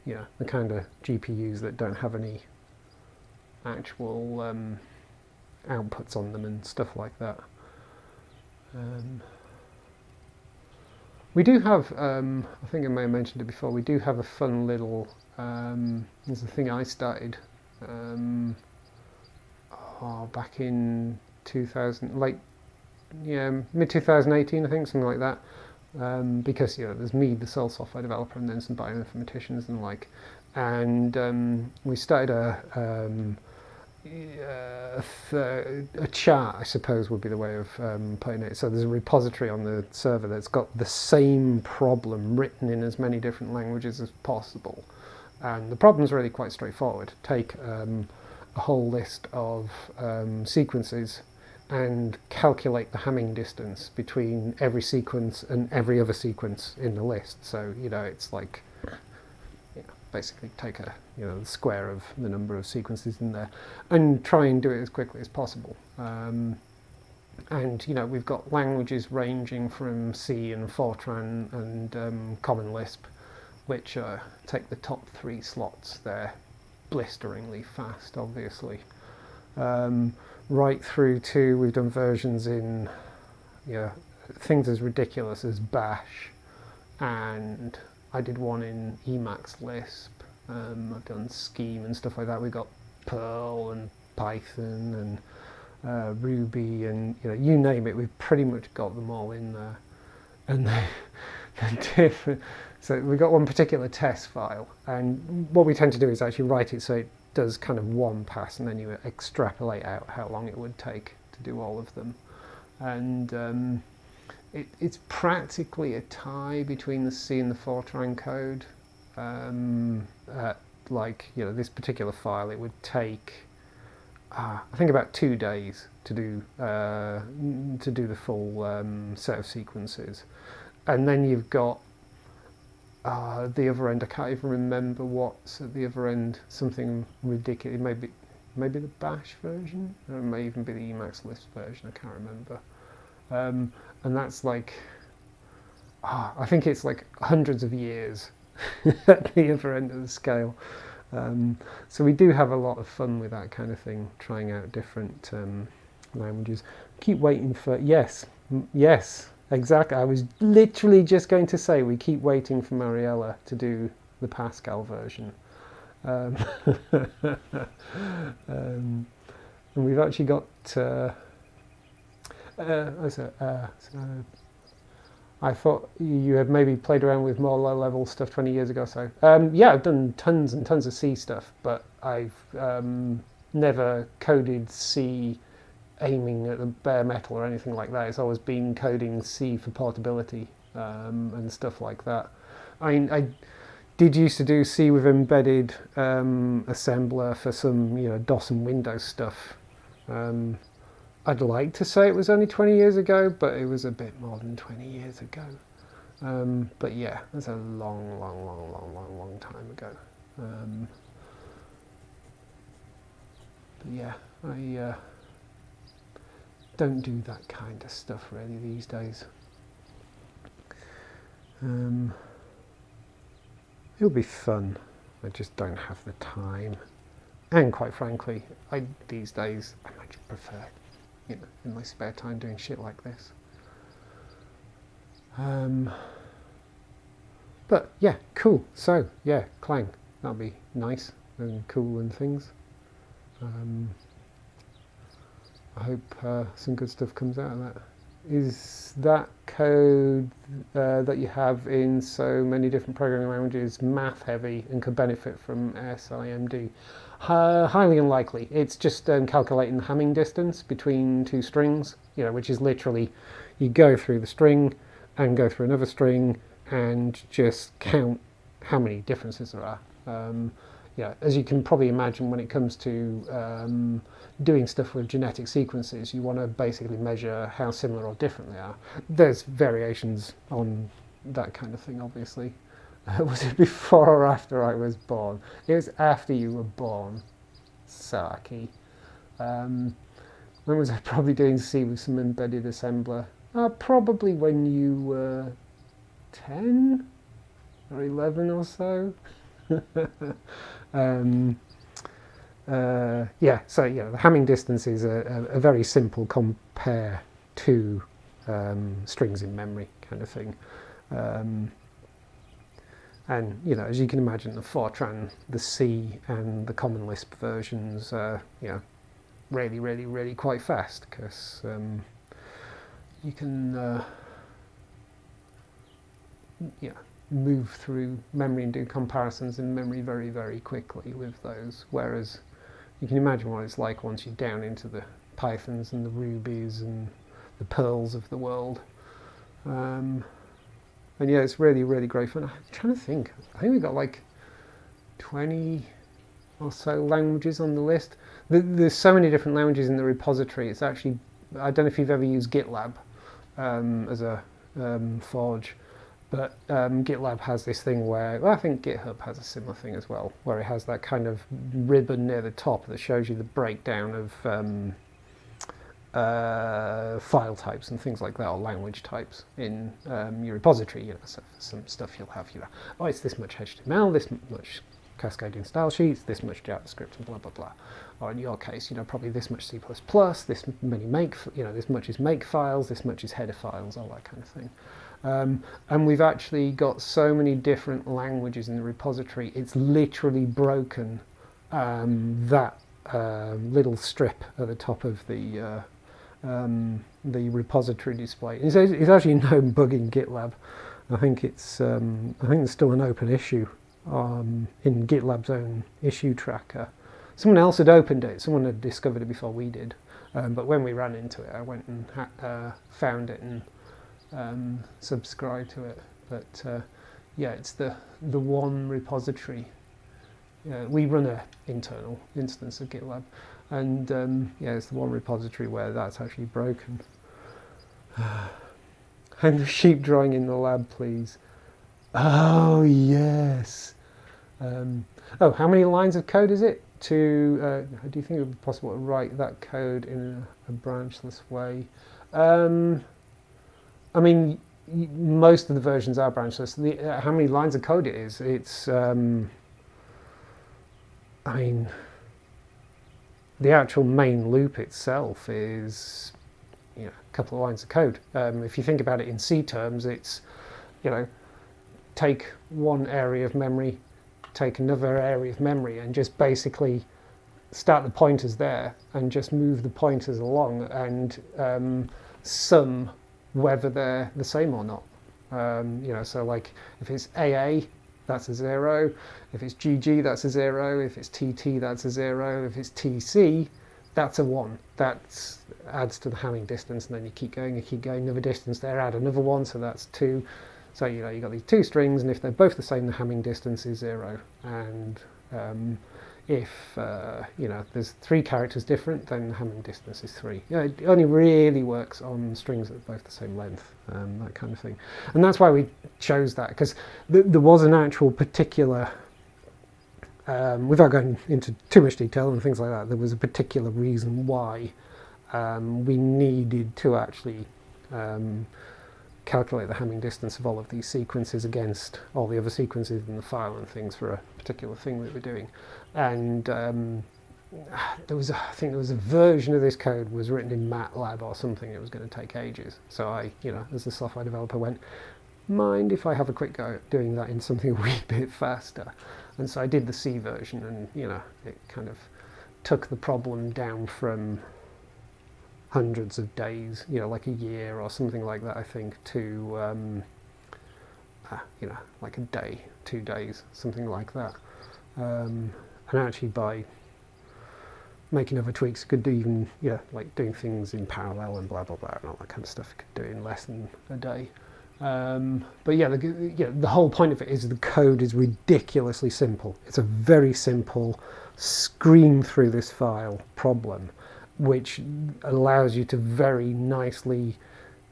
Yeah, the kind of GPUs that don't have any actual outputs on them and stuff like that. We do have, I think I may have mentioned it before, we do have a fun little, there's a thing I started back in 2000, mid 2018 I think, something like that. Because there's me, the sole software developer, and then some bioinformaticians and the like, and we started a chart, I suppose would be the way of putting it. So there's a repository on the server that's got the same problem written in as many different languages as possible, and the problem's really quite straightforward. Take a whole list of sequences and calculate the Hamming distance between every sequence and every other sequence in the list. So, it's like basically take a the square of the number of sequences in there and try and do it as quickly as possible. And we've got languages ranging from C and Fortran and Common Lisp, which take the top 3 slots. They're blisteringly fast, obviously. Right through to, we've done versions in things as ridiculous as Bash, and I did one in Emacs Lisp. I've done Scheme and stuff like that. We've got Perl and Python and Ruby, and you name it, we've pretty much got them all in there. And they're different. So we've got one particular test file, and what we tend to do is actually write it so it does kind of one pass, and then you extrapolate out how long it would take to do all of them. And it's practically a tie between the C and the Fortran code. This particular file, it would take I think about 2 days to do the full set of sequences, and then you've got the other end. I can't even remember what's at the other end. Something ridiculous. Maybe the Bash version, or it may even be the Emacs Lisp version. I can't remember. And that's like, I think it's like hundreds of years at the other end of the scale. So we do have a lot of fun with that kind of thing, trying out different languages. Keep waiting for, yes, exactly. I was literally just going to say we keep waiting for Mariella to do the Pascal version. And we've actually got I thought you had maybe played around with more low-level stuff 20 years ago. So yeah, I've done tons and tons of C stuff, but I've never coded C aiming at the bare metal or anything like that. It's always been coding C for portability and stuff like that. I did used to do C with embedded assembler for some DOS and Windows stuff. I'd like to say it was only 20 years ago, but it was a bit more than 20 years ago. But yeah, that's a long time ago. But yeah, I don't do that kind of stuff really these days. It'll be fun. I just don't have the time. And quite frankly, these days I much prefer in my spare time doing shit like this. But yeah, cool. So yeah, Clang, that'll be nice and cool and things. I hope some good stuff comes out of that. Is that code that you have in so many different programming languages math heavy and could benefit from SIMD? Highly unlikely. It's just calculating the Hamming distance between 2 strings, which is literally you go through the string and go through another string and just count how many differences there are. As you can probably imagine, when it comes to doing stuff with genetic sequences, you want to basically measure how similar or different they are. There's variations on that kind of thing, obviously. Was it before or after I was born? It was after you were born, Saki. When was I probably doing C with some embedded assembler? Probably when you were 10 or 11 or so. The Hamming distance is a very simple compare to strings in memory kind of thing. And as you can imagine, the Fortran, the C and the Common Lisp versions are really quite fast, because you can move through memory and do comparisons in memory very quickly with those, whereas you can imagine what it's like once you're down into the Pythons and the Rubies and the Perls of the world. And yeah, it's really great fun. I'm trying to think. I think we've got like 20 or so languages on the list. There's so many different languages in the repository. It's actually, I don't know if you've ever used GitLab as a forge. But GitLab has this thing where, well, I think GitHub has a similar thing as well, where it has that kind of ribbon near the top that shows you the breakdown of file types and things like that, or language types in your repository. You know, so for some stuff you'll have, you know, oh, it's this much HTML, this much cascading style sheets, this much JavaScript, and blah blah blah. Or in your case, you know, probably this much C++, this many make, you know, this much is make files, this much is header files, all that kind of thing. And we've actually got so many different languages in the repository, it's literally broken that little strip at the top of the repository display. It's actually no bug in GitLab. I think it's I think there's still an open issue in GitLab's own issue tracker. Someone else had opened it. Someone had discovered it before we did. But when we ran into it, I went and found it and subscribed to it. But yeah, it's the one repository. We run an internal instance of GitLab, and yeah, it's the one repository where that's actually broken. And the sheep drawing in the lab, please. Oh yes. Oh, how many lines of code is it? Do you think it would be possible to write that code in a branchless way? I mean, most of the versions are branchless. How many lines of code it is? It's I mean, the actual main loop itself is, you know, a couple of lines of code. If you think about it in C terms, it's, you know, take one area of memory, take another area of memory, and just basically start the pointers there and just move the pointers along and sum whether they're the same or not. You know, so like if it's AA, that's a 0. If it's GG, that's a 0. If it's TT, that's a 0. If it's TC, that's a 1. That adds to the Hamming distance, and then you keep going, another distance there, add another 1, so that's 2. So, you know, you've got these two strings, and if they're both the same, the Hamming distance is 0. And if, you know, there's 3 characters different, then the Hamming distance is 3. You know, it only really works on strings that are both the same length, that kind of thing. And that's why we chose that, because there was an actual particular, without going into too much detail and things like that, there was a particular reason why we needed to actually calculate the Hamming distance of all of these sequences against all the other sequences in the file and things for a particular thing that we're doing. And there was, I think there was a version of this code was written in MATLAB or something. It was going to take ages. So I, you know, as a software developer, went, mind if I have a quick go at doing that in something a wee bit faster? And so I did the C version, and, you know, it kind of took the problem down from hundreds of days, you know, like a year or something like that, I think, to, you know, like a day, 2 days, something like that. And actually by making other tweaks, could do even, yeah, like doing things in parallel and blah, blah, blah, and all that kind of stuff. You could do in less than a day. But yeah, the whole point of it is the code is ridiculously simple. It's a very simple screen through this file problem, which allows you to very nicely,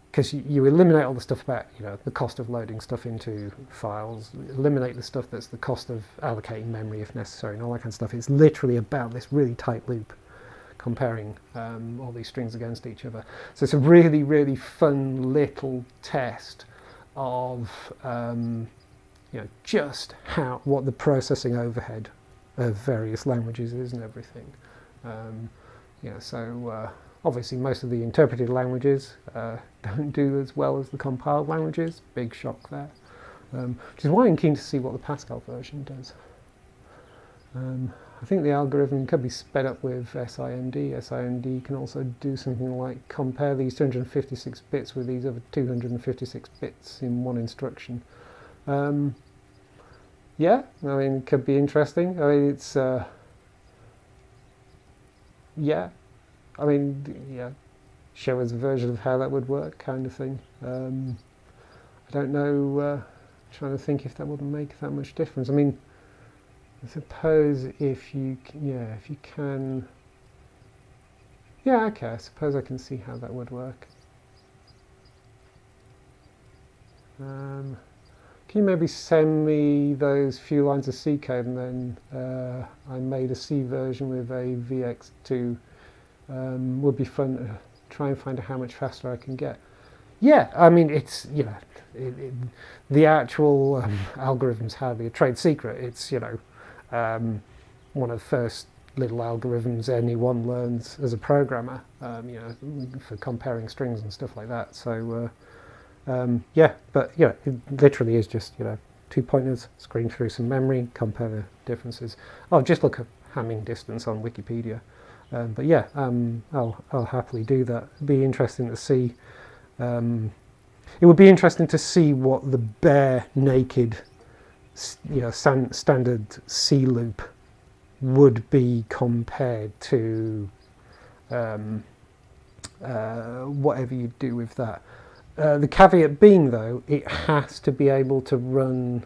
because you eliminate all the stuff about, you know, the cost of loading stuff into files, eliminate the stuff that's the cost of allocating memory if necessary, and all that kind of stuff. It's literally about this really tight loop comparing all these strings against each other. So it's a really, really fun little test of you know, just what the processing overhead of various languages is and everything. You know, so obviously most of the interpreted languages don't do as well as the compiled languages. Big shock there. Which is why I'm keen to see what the Pascal version does. I think the algorithm could be sped up with SIMD. SIMD can also do something like compare these 256 bits with these other 256 bits in one instruction. Yeah, I mean, it could be interesting. I mean, it's yeah, I mean, yeah, show us a version of how that would work, kind of thing. I don't know, trying to think if that would make that much difference. I mean, I suppose if you, yeah, if you can, yeah, okay, I suppose I can see how that would work. can you maybe send me those few lines of C code, and then I made a C version with a VX2. Would be fun to try and find out how much faster I can get. Yeah, I mean, it's, you know, the actual algorithm's hardly a trade secret. It's, you know, one of the first little algorithms anyone learns as a programmer, you know, for comparing strings and stuff like that. So, yeah, but, you know, it literally is just, you know, 2 pointers, screen through some memory, compare the differences. Oh, just look at Hamming distance on Wikipedia. But yeah, I'll happily do that. It'd be interesting to see. It would be interesting to see what the bare naked, you know, standard C loop would be compared to whatever you do with that. The caveat being, though, it has to be able to run.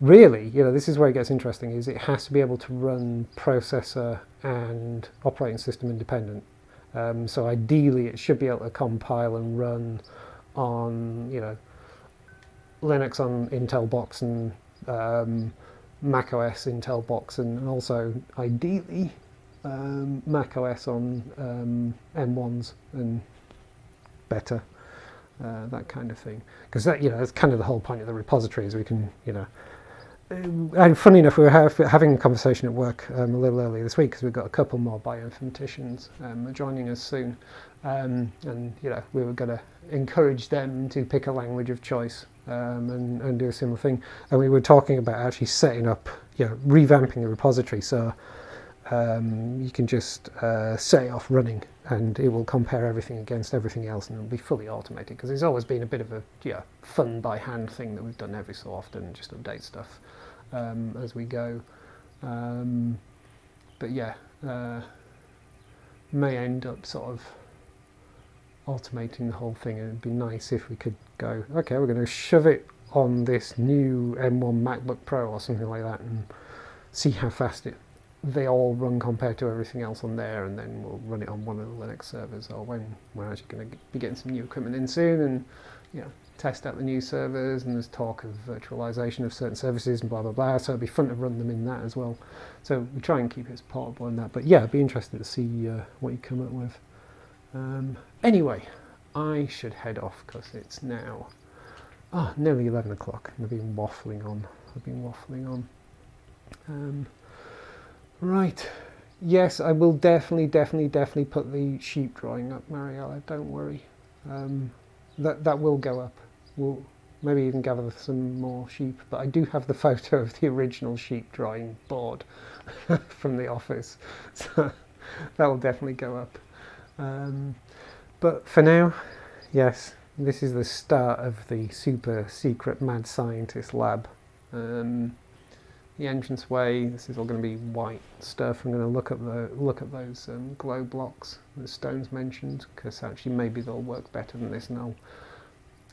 Really, you know, this is where it gets interesting. Is it has to be able to run processor and operating system independent. So ideally, it should be able to compile and run on, you know, Linux on Intel box and Mac OS Intel box, and also ideally Mac OS on M1s and better, that kind of thing. Because that, you know, that's kind of the whole point of the repository, is we can, you know. And funny enough, we were having a conversation at work a little earlier this week, because we've got a couple more bioinformaticians joining us soon, and you know, we were going to encourage them to pick a language of choice and do a similar thing. And we were talking about actually setting up, you know, revamping the repository, so you can just set it off running, and it will compare everything against everything else, and it'll be fully automated, because it's always been a bit of a, yeah, fun by hand thing that we've done every so often, and just update stuff as we go. But yeah, may end up sort of automating the whole thing, and it'd be nice if we could go, okay, we're going to shove it on this new M1 MacBook Pro or something like that, and see how fast they all run compared to everything else on there, and then we'll run it on one of the Linux servers, or when we're actually going to be getting some new equipment in soon, and, you know, test out the new servers, and there's talk of virtualization of certain services and blah blah blah, so it'd be fun to run them in that as well. So we try and keep it as portable in that, but yeah, it'd be interesting to see what you come up with. Anyway, I should head off, because it's now nearly 11 o'clock, and I've been waffling on. Right, yes, I will definitely put the sheep drawing up, Mariella, don't worry. That will go up. We'll maybe even gather some more sheep, but I do have the photo of the original sheep drawing board from the office, so that will definitely go up. But for now, yes, this is the start of the super secret mad scientist lab. The entranceway, this is all going to be white stuff. I'm going to look at those glow blocks that Stone's mentioned, because actually maybe they'll work better than this, and I'll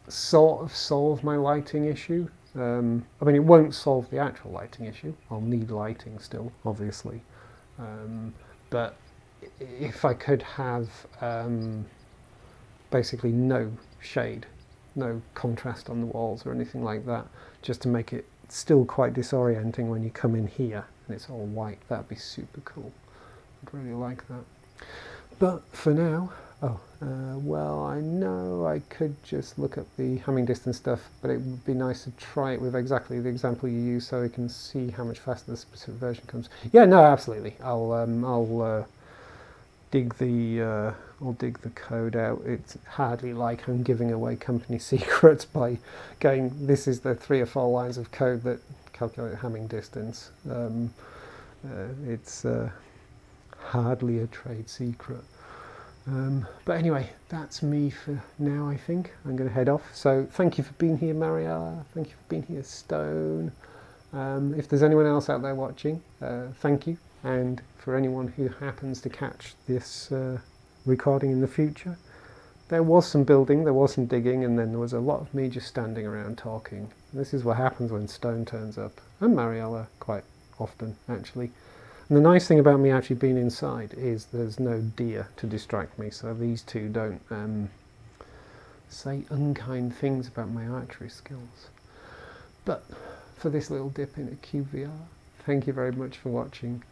sort of solve my lighting issue. I mean, it won't solve the actual lighting issue. I'll need lighting still, obviously. But if I could have basically no shade, no contrast on the walls or anything like that, just to make it still quite disorienting when you come in here and it's all white, that'd be super cool. I'd really like that. But for now, well, I know I could just look at the Hamming distance stuff, but it would be nice to try it with exactly the example you use, so we can see how much faster the specific version comes. Yeah, no, absolutely. I'll dig the code out. It's hardly like I'm giving away company secrets by going, this is the 3 or 4 lines of code that calculate Hamming distance. It's hardly a trade secret. But anyway, that's me for now, I think. I'm going to head off. So thank you for being here, Mariella. Thank you for being here, Stone. If there's anyone else out there watching, thank you. And for anyone who happens to catch this recording in the future, there was some building, there was some digging, and then there was a lot of me just standing around talking. This is what happens when Stone turns up, and Mariella quite often, actually. And the nice thing about me actually being inside is there's no deer to distract me, so these two don't say unkind things about my archery skills. But for this little dip in a cyubeVR, thank you very much for watching,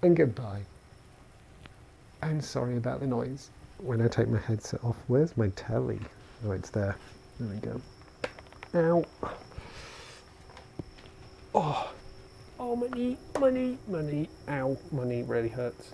and goodbye. And sorry about the noise when I take my headset off. Where's my telly? Oh, it's there. There we go. Ow. Oh, my knee, my knee, my knee. Ow, my knee really hurts.